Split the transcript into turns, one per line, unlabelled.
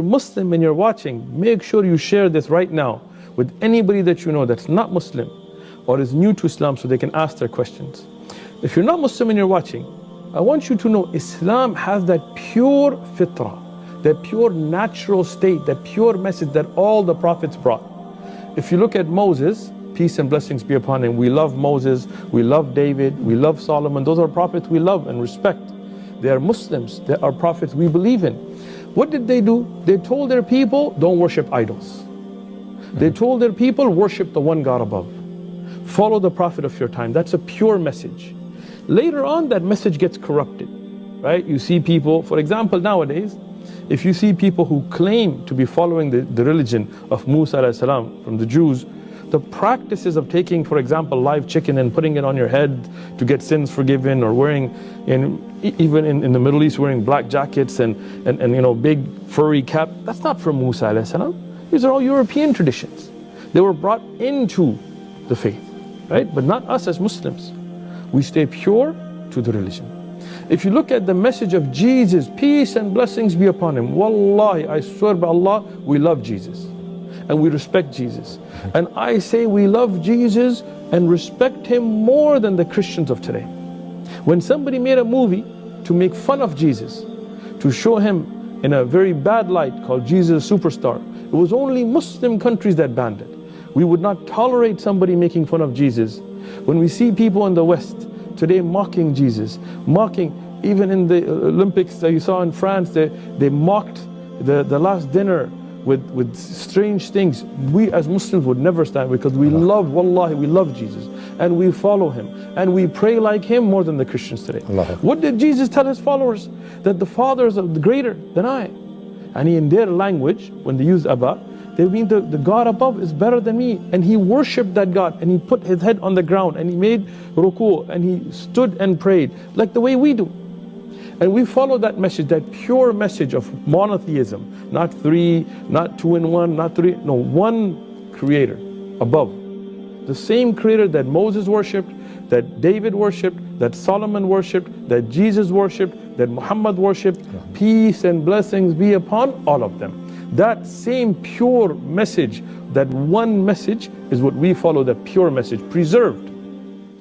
Muslim and you're watching, make sure you share this right now with anybody that you know that's not Muslim or is new to Islam, so they can ask their questions. If you're not Muslim and you're watching, I want you to know Islam has that pure fitrah, that pure natural state, that pure message that all the prophets brought. If you look at Moses, peace and blessings be upon him, we love Moses, we love David, we love Solomon. Those are prophets we love and respect. They are Muslims, they are prophets we believe in. What did they do? They told their people, don't worship idols. They told their people, worship the one God above. Follow the prophet of your time. That's a pure message. Later on, that message gets corrupted, right? You see people, for example, nowadays, if you see people who claim to be following the religion of Musa alayhi salam from the Jews, the practices of taking, for example, live chicken and putting it on your head to get sins forgiven, or wearing, even in the Middle East, wearing black jackets and big furry cap, that's not from Musa alayhi salam. These are all European traditions. They were brought into the faith, right? But not us as Muslims. We stay pure to the religion. If you look at the message of Jesus, peace and blessings be upon him, wallahi, I swear by Allah, we love Jesus and we respect Jesus. And I say we love Jesus and respect him more than the Christians of today. When somebody made a movie to make fun of Jesus, to show him in a very bad light called Jesus Superstar, it was only Muslim countries that banned it. We would not tolerate somebody making fun of Jesus. When we see people in the West today mocking Jesus, mocking, even in the Olympics that you saw in France, they mocked the last dinner with strange things. We as Muslims would never stand, because we love, wallahi, we love Jesus and we follow him and we pray like him more than the Christians today. What did Jesus tell his followers? That the Father is greater than I. And in their language, when they use Abba, they mean the God above is better than me. And he worshipped that God, and he put his head on the ground, and he made ruku, and he stood and prayed like the way we do. And we follow that message, that pure message of monotheism. Not three, not two in one, not three, no, one creator above. The same creator that Moses worshipped, that David worshipped, that Solomon worshipped, that Jesus worshipped, that Muhammad worshipped. Peace and blessings be upon all of them. That same pure message, that one message is what we follow, the pure message. Preserve